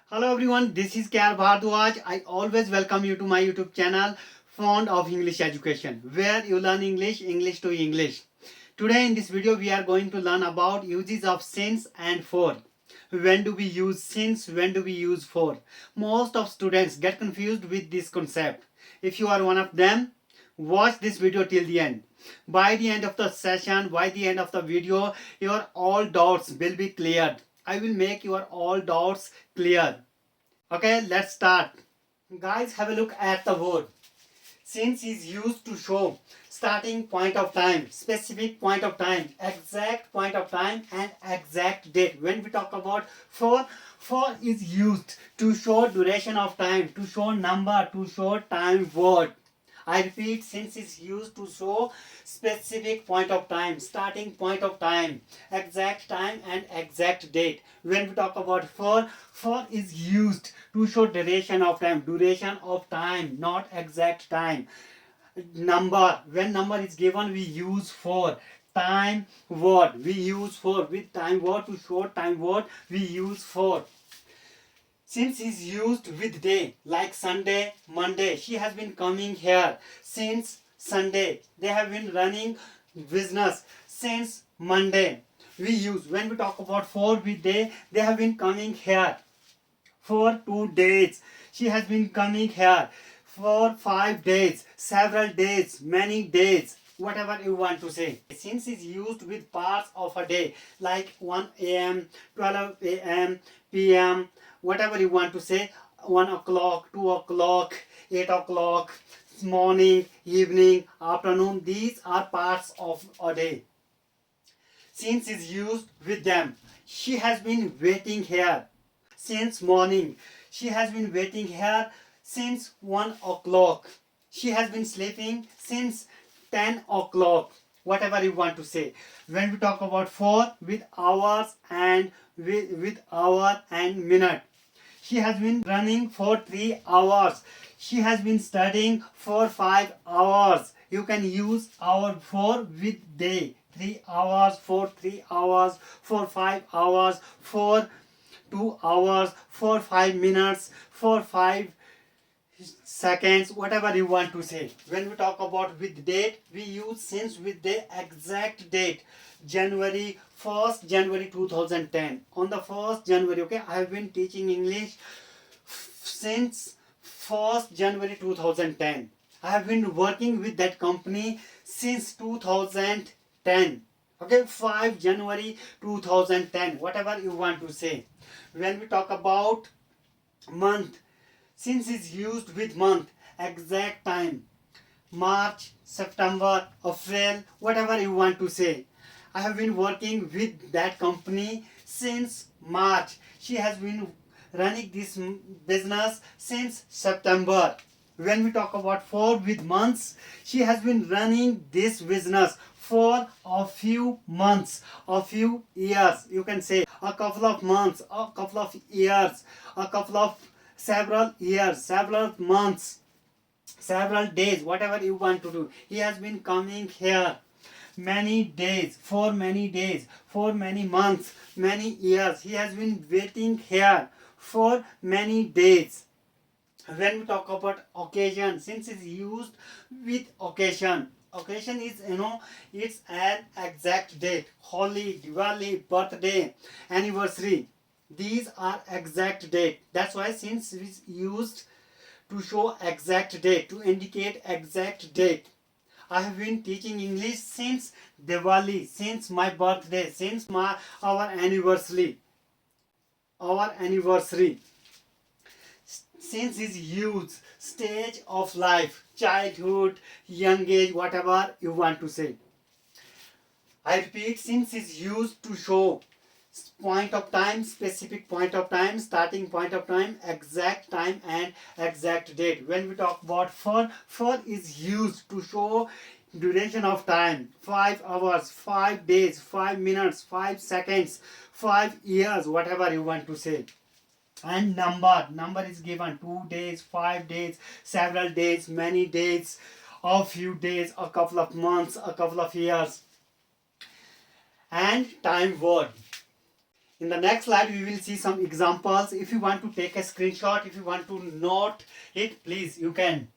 Hello everyone, this is K.R. Bhardwaj. I always welcome you to my YouTube channel, Fond of English Education, where you learn English to English. Today in this video, we are going to learn about uses of since and for. When do we use since? When do we use for? Most of students get confused with this concept. If you are one of them, watch this video till the end. By the end of the session, by the end of the video, your all doubts will be cleared. I will make your all doubts clear. Okay, let's start. Guys, have a look at the word. Since is used to show starting point of time, specific point of time, exact point of time and exact date. When we talk about for is used to show duration of time, to show number, to show time word. I repeat, since is used to show specific point of time, starting point of time, exact time and exact date. When we talk about for is used to show duration of time, not exact time. Number, when number is given, we use for. Time word, we use for. With time word, to show time word, we use for. Since is used with day, like Sunday, Monday. She has been coming here since Sunday. They have been running business since Monday. We use, when we talk about for with day, they have been coming here for 2 days. She has been coming here for 5 days, several days, many days, whatever you want to say. Since is used with parts of a day, like 1 a.m., 12 a.m., p.m., whatever you want to say, 1 o'clock, 2 o'clock, 8 o'clock, morning, evening, afternoon. These are parts of a day. Since is used with them. She has been waiting here since morning. She has been waiting here since 1 o'clock. She has been sleeping since 10 o'clock. Whatever you want to say. When we talk about for, with hours and with hour and minute. She has been running for 3 hours. She has been studying for 5 hours. You can use hour for with day. 3 hours, for 3 hours, for 5 hours, for 2 hours, for 5 minutes, for 5 seconds, whatever you want to say. When we talk about with date, we use since with the exact date. January 1st, January 2010. On the 1st January, okay, I have been teaching English since 1st January 2010. I have been working with that company since 2010. Okay, 5 January 2010, whatever you want to say. When we talk about month, since is used with month, exact time, March, September, April, whatever you want to say. I have been working with that company since March. She has been running this business since September. When we talk about for with months, she has been running this business for a few months, a few years. You can say a couple of months, a couple of years, a couple of several years, several months, several days, whatever you want to do. He has been coming here many days, for many months, many years. He has been waiting here for many days. When we talk about occasion, since it's used with occasion. Occasion is, it's an exact date. Holi, Diwali, birthday, anniversary. These are exact date. That's why since is used to show exact date, to indicate exact date. I have been teaching English since Diwali, since my birthday, since our anniversary. Our anniversary. Since is used stage of life, childhood, young age, whatever you want to say. I repeat, since is used to show point of time, specific point of time, starting point of time, exact time and exact date. When we talk about for is used to show duration of time, 5 hours, 5 days, 5 minutes, 5 seconds, 5 years, whatever you want to say. And number is given 2 days, 5 days, several days, many days, a few days, a couple of months, a couple of years. And time word. In the next slide, we will see some examples. If you want to take a screenshot, if you want to note it, please, you can.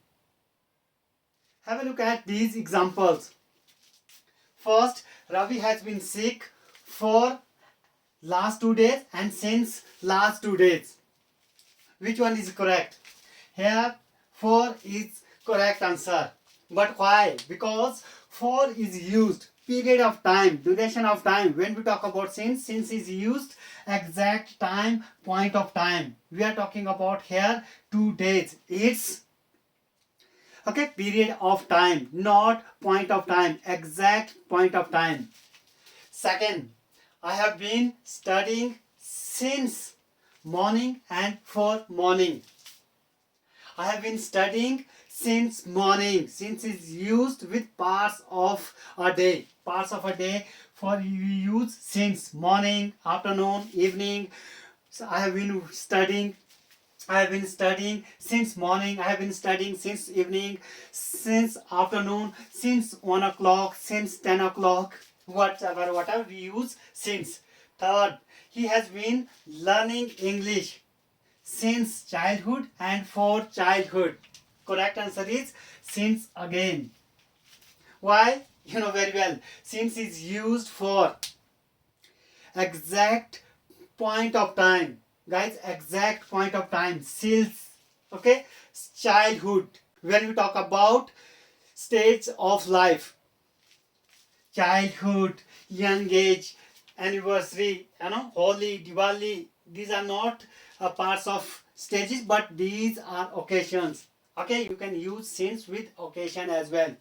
Have a look at these examples. First, Ravi has been sick for last 2 days and since last 2 days. Which one is correct? Here, 4 is correct answer. But why? Because 4 is used. Period of time, duration of time. When we talk about since is used exact time, point of time. We are talking about here 2 days. It's okay, period of time, not point of time, exact point of time. Second, I have been studying since morning and for morning. I have been studying since morning. Since is used with parts of a day. Parts of a day for you use since morning, afternoon, evening. So I have been studying since morning, I have been studying since evening, since afternoon, since 1 o'clock, since 10 o'clock, whatever we use since. Third, he has been learning English since childhood and for childhood. Correct answer is since again. Why? You know very well. Since is used for exact point of time. Guys, exact point of time. Since, okay, childhood. When we talk about stages of life, childhood, young age, anniversary, Holi, Diwali, these are not parts of stages, but these are occasions. Okay, you can use since with occasion as well.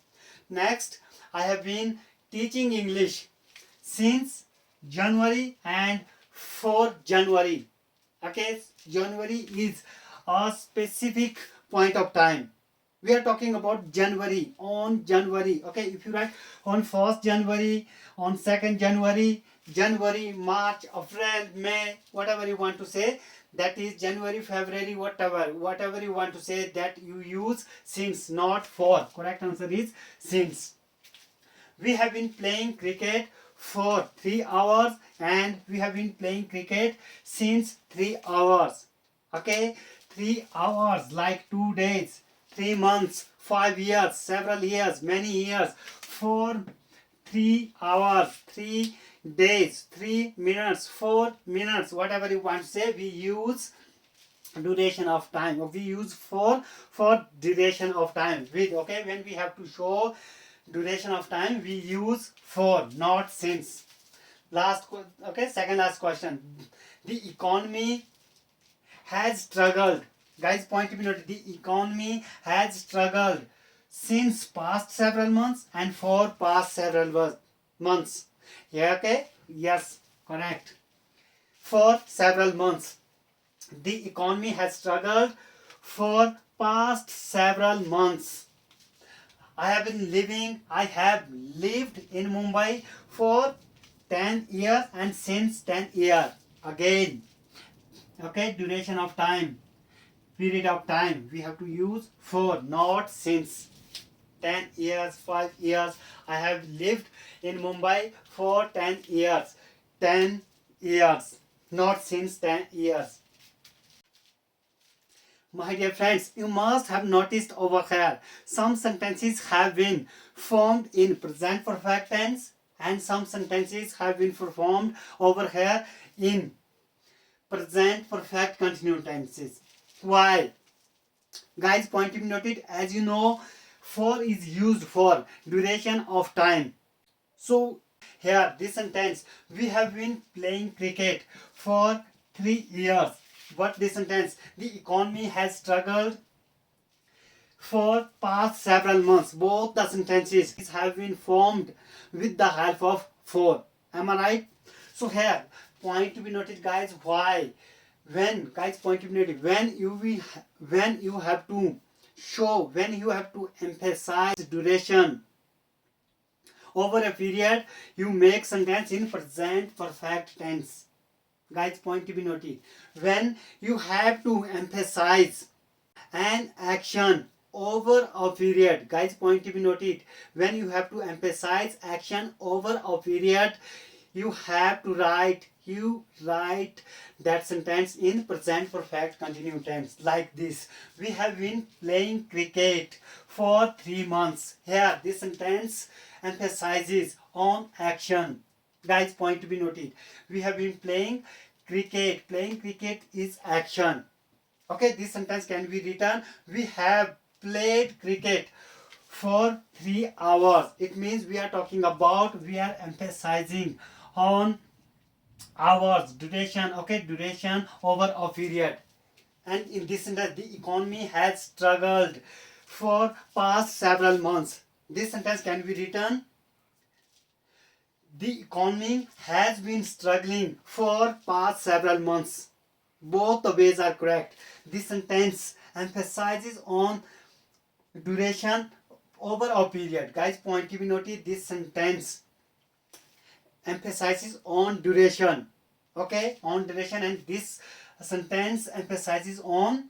Next, I have been teaching English since January and for January. Okay, January is a specific point of time. We are talking about January, on January. Okay, if you write on 1st January, on 2nd January, January, March, April, May, whatever you want to say, that is January, February, whatever you want to say, that you use since, not for. Correct answer is since. We have been playing cricket for 3 hours and we have been playing cricket since 3 hours. Okay, 3 hours like 2 days, 3 months, 5 years, several years, many years. For 3 hours, 3 days, 3 minutes, 4 minutes, whatever you want to say, we use duration of time. We use for duration of time. With, okay, when we have to show duration of time, we use for, not since. Second last question. The economy has struggled. Guys, point to be noted. The economy has struggled since past several months and for past several months. Yeah, okay? Yes, correct. For several months. The economy has struggled for past several months. I have lived in Mumbai for 10 years and since 10 years. Again, okay, duration of time, period of time, we have to use for, not since. 10 years, 5 years. I have lived in Mumbai for 10 years. 10 years, not since 10 years. My dear friends, you must have noticed over here, some sentences have been formed in present perfect tense and some sentences have been performed over here in present perfect continuous tenses. Why? Guys, point to be noted, as you know, for is used for duration of time. So here, this sentence, we have been playing cricket for 3 years. But this sentence, the economy has struggled for past several months. Both the sentences have been formed with the help of for. Am I right? So here, point to be noted, guys. Why? When, guys, point to be noted, when you have to show, when you have to emphasize duration over a period, you make sentence in present perfect tense. Guys, point to be noted, when you have to emphasize an action over a period. Guys, point to be noted, when you have to emphasize action over a period, you have to write you write that sentence in present perfect continuous tense like this. We have been playing cricket for 3 months. Here this sentence emphasizes on action. Guys, point to be noted. We have been playing cricket. Playing cricket is action. Okay, this sentence can be written, we have played cricket for 3 hours. It means we are talking about, we are emphasizing on hours, duration, okay, duration over a period. And in this sentence, the economy has struggled for past several months. This sentence can be written, the economy has been struggling for past several months. Both the ways are correct. This sentence emphasizes on duration over a period. Guys, point to be noted, this sentence emphasizes on duration. Okay, on duration, and this sentence emphasizes on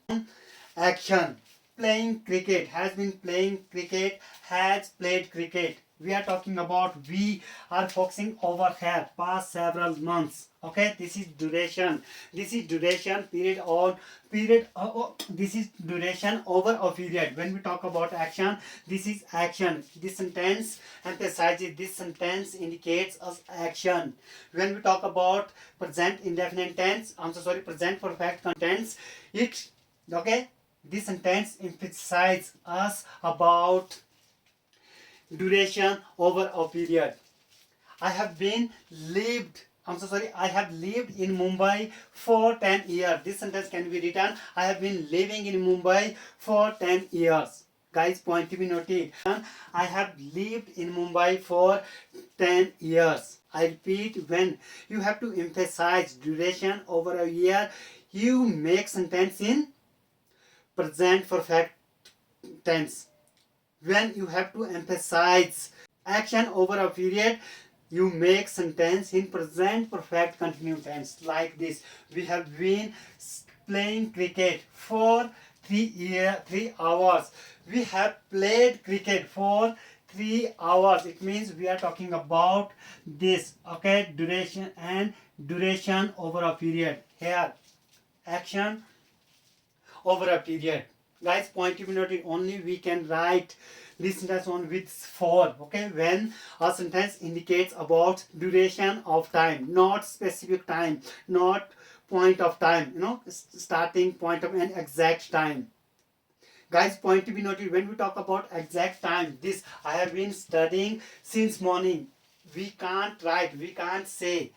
action. Playing cricket, has been playing cricket, has played cricket. We are talking about, we are focusing over here past several months. Okay, this is duration. This is duration period or period. This is duration over a period. When we talk about action, this is action. This sentence emphasizes, this sentence indicates us action. When we talk about present indefinite tense, present perfect tense, it, okay, this sentence emphasizes us about duration over a period. I have lived in Mumbai for 10 years. This sentence can be written, I have been living in Mumbai for 10 years. Guys, point to be noted. I have lived in Mumbai for 10 years. I repeat, when you have to emphasize duration over a year, you make sentence in present perfect tense. When you have to emphasize action over a period, you make sentence in present perfect continuous tense like this. We have been playing cricket for 3 hours. We have played cricket for 3 hours. It means we are talking about this, okay, duration and duration over a period. Here, action over a period. Guys, point to be noted, only we can write this sentence on with for, okay, when a sentence indicates about duration of time, not specific time, not point of time, starting point of an exact time. Guys, point to be noted, when we talk about exact time, this, I have been studying since morning. We can't write, we can't say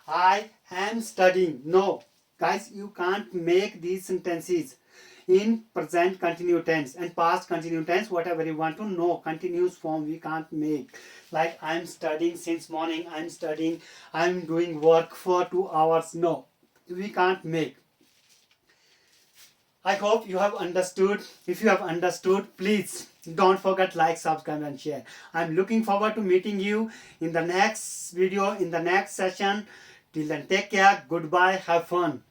I am studying. No, guys, you can't make these sentences in present continuous tense and past continuous tense. Whatever you want to know, continuous form we can't make. Like, I'm studying since morning, I'm studying, I'm doing work for 2 hours. No, we can't make. I hope you have understood. If you have understood, please don't forget like, subscribe and share. I'm looking forward to meeting you in the next video, in the next session. Till then, take care, goodbye, have fun.